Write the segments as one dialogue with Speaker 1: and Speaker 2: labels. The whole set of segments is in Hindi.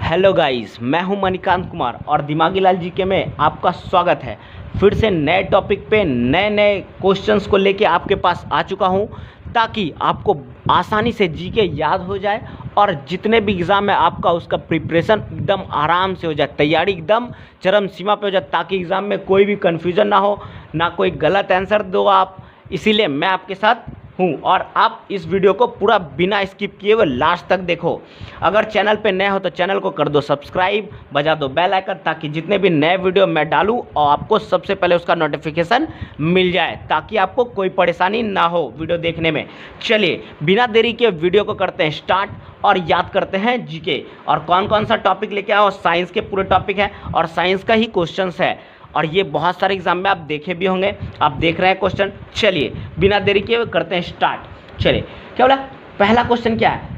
Speaker 1: हेलो गाइस, मैं हूं मणिकांत कुमार और दिमागी लाल जीके में आपका स्वागत है। फिर से नए टॉपिक पे नए नए क्वेश्चंस को लेके आपके पास आ चुका हूं ताकि आपको आसानी से जीके याद हो जाए और जितने भी एग्ज़ाम है आपका उसका प्रिपरेशन एकदम आराम से हो जाए, तैयारी एकदम चरम सीमा पे हो जाए ताकि एग्ज़ाम में कोई भी कन्फ्यूज़न ना हो, ना कोई गलत आंसर दो आप। इसीलिए मैं आपके साथ हूँ और आप इस वीडियो को पूरा बिना स्किप किए हुए लास्ट तक देखो। अगर चैनल पे नए हो तो चैनल को कर दो सब्सक्राइब, बजा दो बेल आइकन ताकि जितने भी नए वीडियो मैं डालूँ और आपको सबसे पहले उसका नोटिफिकेशन मिल जाए ताकि आपको कोई परेशानी ना हो वीडियो देखने में। चलिए बिना देरी के वीडियो को करते हैं स्टार्ट और याद करते हैं जीके। और कौन कौन सा टॉपिक लेके आओ, साइंस के पूरे टॉपिक है और साइंस का ही क्वेश्चन है और ये बहुत सारे एग्जाम में आप देखे भी होंगे, आप देख रहे हैं क्वेश्चन। चलिए बिना देरी के करते हैं स्टार्ट। चलिए क्या बोला, पहला क्वेश्चन क्या है,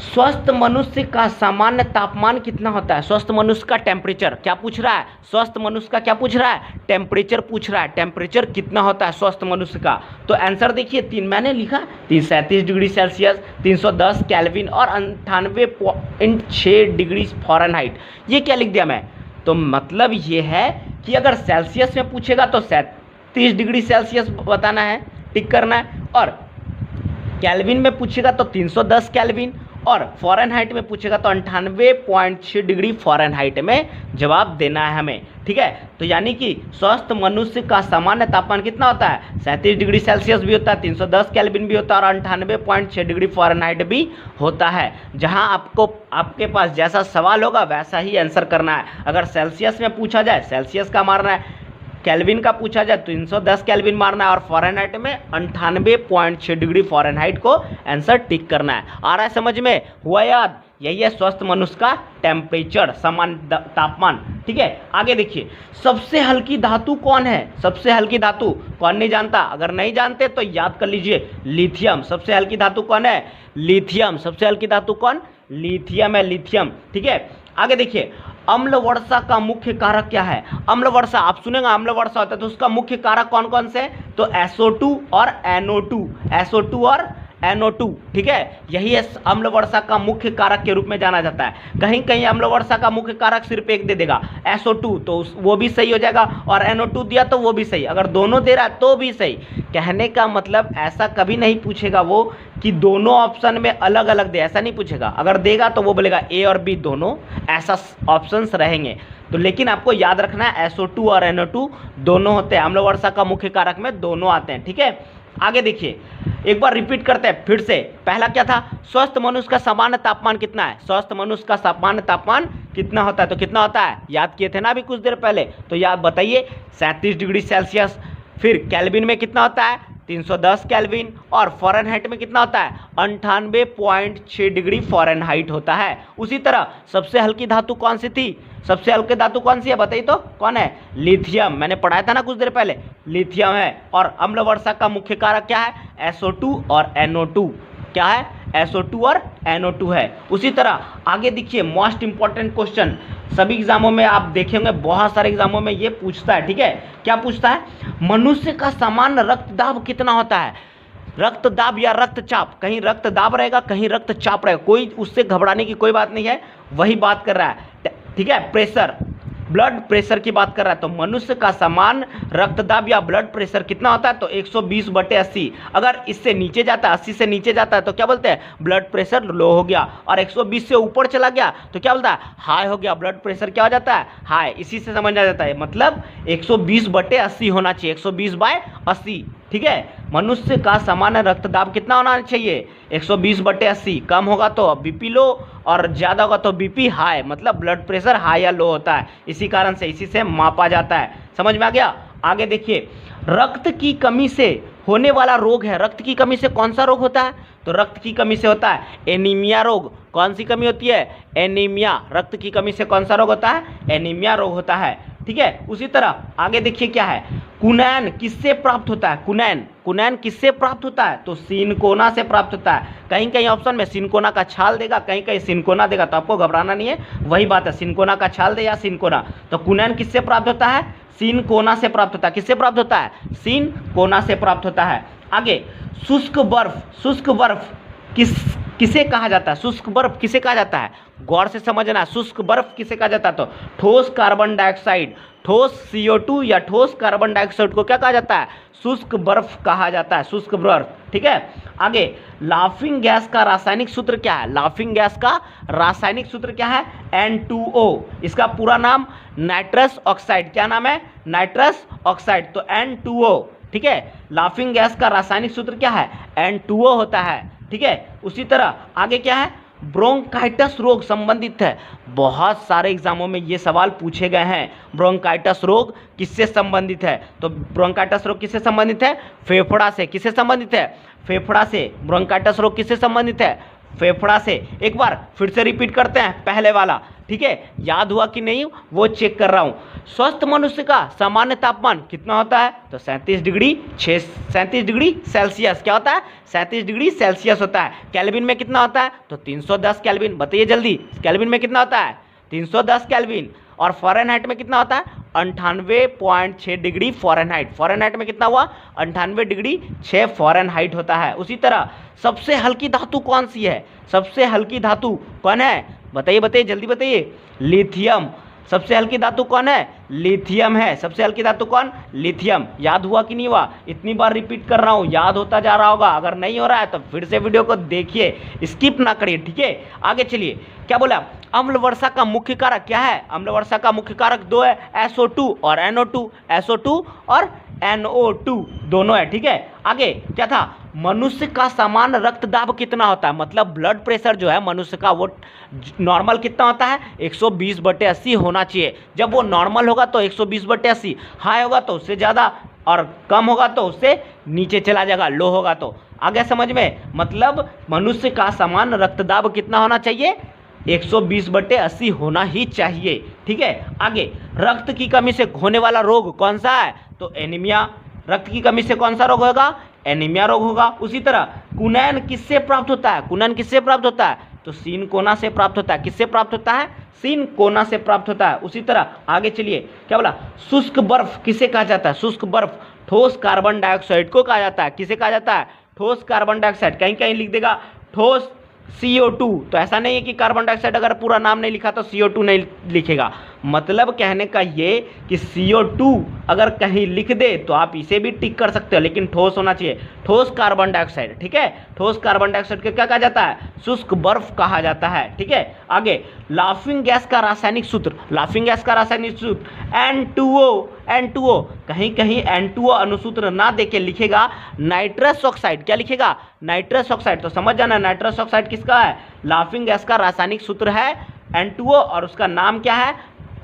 Speaker 1: स्वस्थ मनुष्य का सामान्य तापमान कितना होता है। स्वस्थ मनुष्य का टेम्परेचर क्या पूछ रहा है, स्वस्थ मनुष्य का क्या पूछ रहा है, टेम्परेचर पूछ रहा है। टेम्परेचर कितना होता है स्वस्थ मनुष्य का, तो आंसर देखिए तीन मैंने लिखा, 337 डिग्री सेल्सियस, 310 केल्विन और 98.6 डिग्री फ़ारेनहाइट। ये क्या लिख दिया मैं, तो मतलब ये है कि अगर सेल्सियस में पूछेगा तो 37 डिग्री सेल्सियस बताना है, टिक करना है, और केल्विन में पूछेगा तो 310 केल्विन और फ़ारेनहाइट में पूछेगा तो 98.6 डिग्री फ़ारेनहाइट में जवाब देना है हमें। ठीक है, तो यानी कि स्वस्थ मनुष्य का सामान्य तापमान कितना होता है, 37 डिग्री सेल्सियस भी होता है, 310 केल्विन भी होता है और 98.6 डिग्री फ़ारेनहाइट भी होता है। जहां आपके पास जैसा सवाल होगा वैसा ही आंसर करना है। अगर सेल्सियस में पूछा जाए सेल्सियस का मारना है, केल्विन का पूछा जाए तो 310 केल्विन मारना है और फ़ारेनहाइट में 98.6 डिग्री फ़ारेनहाइट को आंसर टिक करना है। आ रहा है समझ में, हुआ याद, यही है स्वस्थ मनुष्य का टेम्परेचर, सामान्य तापमान। ठीक है, आगे देखिए, सबसे हल्की धातु कौन है, सबसे हल्की धातु कौन नहीं जानता, अगर नहीं जानते तो याद कर लीजिए, लिथियम। सबसे हल्की धातु कौन है, लिथियम। सबसे हल्की धातु कौन, लिथियम है, लिथियम। ठीक है, आगे देखिए, अम्ल वर्षा का मुख्य कारक क्या है। अम्ल वर्षा आप सुनेंगे, अम्ल वर्षा होता है तो उसका मुख्य कारक कौन कौन से, तो SO2 और NO2, SO2 और NO2। ठीक है, यही है अम्ल वर्षा का मुख्य कारक के रूप में जाना जाता है। कहीं कहीं अम्ल वर्षा का मुख्य कारक सिर्फ एक दे देगा, SO2 तो वो भी सही हो जाएगा और NO2 दिया तो वो भी सही, अगर दोनों दे रहा है तो भी सही। कहने का मतलब ऐसा कभी नहीं पूछेगा वो कि दोनों ऑप्शन में अलग अलग दे, ऐसा नहीं पूछेगा। अगर देगा तो वो बोलेगा A और B दोनों, ऐसा ऑप्शंस रहेंगे। तो लेकिन आपको याद रखना है SO2 और NO2 दोनों होते हैं, अम्ल वर्षा का मुख्य कारक में दोनों आते हैं। ठीक है, आगे देखिए, एक बार रिपीट करते हैं फिर से। पहला क्या था, स्वस्थ मनुष्य का सामान्य तापमान कितना है, स्वस्थ मनुष्य का सामान्य तापमान कितना होता है, तो कितना होता है, याद किए थे ना अभी कुछ देर पहले, तो याद बताइए, 37 डिग्री सेल्सियस। फिर केल्विन में कितना होता है, 310 केल्विन और फ़ारेनहाइट में कितना होता है, 98.6 डिग्री फ़ारेनहाइट होता है। उसी तरह सबसे हल्की धातु कौन सी थी, सबसे हल्की धातु कौन सी है बताइए तो, कौन है, लिथियम। मैंने पढ़ाया था ना कुछ देर पहले, लिथियम है। और अम्ल वर्षा का मुख्य कारक क्या है, SO2 और NO2। क्या है, SO2 और NO2 है। उसी तरह आगे देखिए, मोस्ट इंपॉर्टेंट क्वेश्चन, सभी एग्जामों में आप देखेंगे, बहुत सारे एग्जामों में ये पूछता है। ठीक है, क्या पूछता है, मनुष्य का सामान्य रक्तदाब कितना होता है। रक्तदाब या रक्तचाप, कहीं रक्तदाब रहेगा कहीं रक्तचाप रहेगा, कोई उससे घबराने की कोई बात नहीं है, वही बात कर रहा है। ठीक है, प्रेशर, ब्लड प्रेशर की बात कर रहा है, तो मनुष्य का समान रक्तदाब या ब्लड प्रेशर कितना होता है, तो 120/80। अगर इससे नीचे जाता है, 80 से नीचे जाता है तो क्या बोलते हैं, ब्लड प्रेशर लो हो गया, और 120 से ऊपर चला गया तो क्या बोलता है, हाई हो गया, ब्लड प्रेशर क्या हो जाता है, हाई। इसी से समझ आ जाता है, मतलब 120/80 होना चाहिए, 120/80। ठीक है, मनुष्य का सामान्य रक्तदाब कितना होना चाहिए, 120/80। कम होगा तो बीपी लो और ज़्यादा होगा तो बीपी हाई, मतलब ब्लड प्रेशर हाई या लो होता है, इसी कारण से इसी से मापा जाता है। समझ में आ गया। आगे देखिए, रक्त की कमी से होने वाला रोग है, रक्त की कमी से कौन सा रोग होता है, तो रक्त की कमी से होता है एनीमिया रोग। कौन सी कमी होती है, एनीमिया। रक्त की कमी से कौन सा रोग होता है, एनीमिया रोग होता है। ठीक है, उसी तरह आगे देखिए क्या है, कुनैन किससे प्राप्त होता है, कुनैन किससे प्राप्त होता है, तो सिनकोना से प्राप्त होता है। कहीं कहीं ऑप्शन में सिनकोना का छाल देगा, कहीं कहीं सिनकोना देगा, तो आपको घबराना नहीं है, वही बात है, सिनकोना का छाल दे या सिनकोना। तो कुनैन किससे प्राप्त होता है, सिनकोना से प्राप्त होता है। किससे प्राप्त होता है, सिनकोना से प्राप्त होता है। आगे, शुष्क बर्फ किसे कहा जाता है, शुष्क बर्फ किसे कहा जाता है, गौर से समझना। शुष्क बर्फ किसे कहा जाता है? तो ठोस कार्बन डाइऑक्साइड, ठोस CO2 या ठोस कार्बन डाइऑक्साइड को क्या कहा जाता है? शुष्क बर्फ कहा जाता है, शुष्क बर्फ। ठीक है, आगे लाफिंग गैस का रासायनिक सूत्र क्या है? लाफिंग गैस का रासायनिक सूत्र क्या है? N2O। इसका पूरा नाम नाइट्रस ऑक्साइड, क्या नाम है? नाइट्रस ऑक्साइड, तो N2O। ठीक है, लाफिंग गैस का रासायनिक सूत्र क्या है? N2O होता है। ठीक है, उसी तरह आगे क्या है? ब्रोंकाइटिस रोग संबंधित है। बहुत सारे एग्जामों में ये सवाल पूछे गए हैं, ब्रोंकाइटिस रोग किससे संबंधित है? तो ब्रोंकाइटिस रोग किससे संबंधित है? फेफड़ा से। किससे संबंधित है? फेफड़ा से। ब्रोंकाइटिस रोग किससे संबंधित है? फेफड़ा से। एक बार फिर से रिपीट करते हैं पहले वाला, ठीक है, याद हुआ कि नहीं वो चेक कर रहा हूँ। स्वस्थ मनुष्य का सामान्य तापमान कितना होता है? तो 37 डिग्री सेल्सियस। क्या होता है? 37 डिग्री सेल्सियस होता है। केल्विन में कितना होता है? तो 310 केल्विन। बताइए जल्दी, केल्विन में कितना होता है? 310 केल्विन। और फ़ारेनहाइट में कितना होता है? 98.6 डिग्री फ़ारेनहाइट। फ़ारेनहाइट में कितना हुआ? 98 डिग्री 6 फ़ारेनहाइट होता है। उसी तरह सबसे हल्की धातु कौन सी है? सबसे हल्की धातु कौन है? बताइए बताइए जल्दी बताइए। लिथियम। सबसे हल्की धातु कौन है? लिथियम है। सबसे हल्की धातु कौन? लिथियम। याद हुआ कि नहीं हुआ? इतनी बार रिपीट कर रहा हूँ, याद होता जा रहा होगा। अगर नहीं हो रहा है तो फिर से वीडियो को देखिए, स्किप ना करिए। ठीक है, आगे चलिए। क्या बोला? अम्ल वर्षा का मुख्य कारक क्या है? अम्ल वर्षा का मुख्य कारक दो है, SO2 और NO2। SO2 और NO2 दोनों है। ठीक है, आगे क्या था? मनुष्य का सामान्य रक्त दाब कितना होता है? मतलब ब्लड प्रेशर जो है मनुष्य का वो नॉर्मल कितना होता है? 120/80 होना चाहिए। जब वो नॉर्मल होगा तो 120/80, हाई होगा तो उससे ज़्यादा, और कम होगा तो उससे नीचे चला जाएगा, लो होगा तो। आगे समझ में? मतलब मनुष्य का सामान्य रक्तदाब कितना होना चाहिए? 120/80 होना ही चाहिए। ठीक है, आगे रक्त की कमी से होने वाला रोग कौन सा है? तो एनीमिया। रक्त की कमी से कौन सा रोग होगा? एनीमिया रोग होगा। उसी तरह कुनैन किससे प्राप्त होता है? कुनैन किससे प्राप्त होता है? तो सिनकोना से प्राप्त होता है। किससे प्राप्त होता है? सिनकोना से प्राप्त होता है। उसी तरह आगे चलिए। क्या बोला? शुष्क बर्फ किसे कहा जाता है? शुष्क बर्फ ठोस कार्बन डाइऑक्साइड को कहा जाता है। किसे कहा जाता है? ठोस कार्बन डाइऑक्साइड। कहीं कहीं लिख देगा ठोस CO2, तो ऐसा नहीं है कि कार्बन डाइऑक्साइड अगर पूरा नाम नहीं लिखा तो CO2 नहीं लिखेगा। मतलब कहने का ये कि CO2 अगर कहीं लिख दे तो आप इसे भी टिक कर सकते हो, लेकिन ठोस होना चाहिए। ठोस कार्बन डाइऑक्साइड। ठीक है, ठोस कार्बन डाइऑक्साइड को क्या कहा जाता है? शुष्क बर्फ कहा जाता है। ठीक है, आगे लाफिंग गैस का रासायनिक सूत्र। लाफिंग गैस का रासायनिक सूत्र N2O। कहीं कहीं N2O अनुसूत्र ना देके लिखेगा नाइट्रस ऑक्साइड। क्या लिखेगा? Nitrous oxide. तो समझ जाना नाइट्रस ऑक्साइड किसका है? लाफिंग गैस का रासायनिक सूत्र है N2O और उसका नाम क्या है?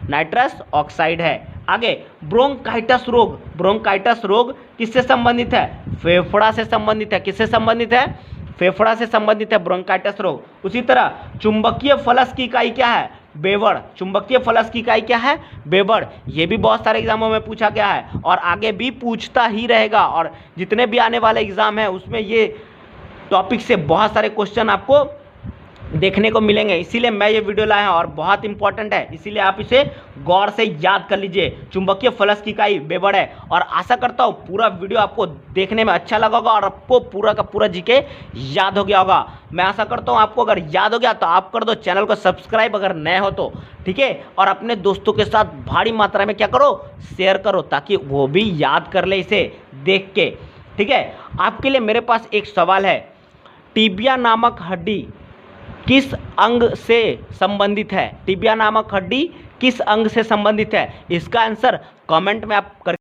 Speaker 1: नाइट्रस ऑक्साइड है। आगे ब्रोंकाइटिस रोग। ब्रोंकाइटिस रोग किससे संबंधित है? फेफड़ा से संबंधित है। किससे संबंधित है? फेफड़ा से संबंधित है ब्रोंकाइटिस रोग। उसी तरह चुंबकीय फलस की इकाई क्या है? बेवड़। चुंबकीय फलस की इकाई क्या है? बेवड़। ये भी बहुत सारे एग्जामों में पूछा गया है और आगे भी पूछता ही रहेगा, और जितने भी आने वाले एग्जाम हैं उसमें ये टॉपिक से बहुत सारे क्वेश्चन आपको देखने को मिलेंगे। इसीलिए मैं ये वीडियो लाया हूँ और बहुत इंपॉर्टेंट है, इसीलिए आप इसे गौर से याद कर लीजिए। चुंबकीय फलस की इकाई बेवड़ है। और आशा करता हूँ पूरा वीडियो आपको देखने में अच्छा लगा होगा और आपको पूरा का पूरा जीके याद हो गया होगा। मैं आशा करता हूँ आपको अगर याद हो गया तो आप कर दो चैनल को सब्सक्राइब अगर नए हो तो, ठीक है। और अपने दोस्तों के साथ भारी मात्रा में क्या करो? शेयर करो, ताकि वो भी याद कर ले इसे देख के, ठीक है। आपके लिए मेरे पास एक सवाल है, टिबिया नामक हड्डी किस अंग से संबंधित है? टिबिया नामक हड्डी किस अंग से संबंधित है? इसका आंसर कमेंट में आप कर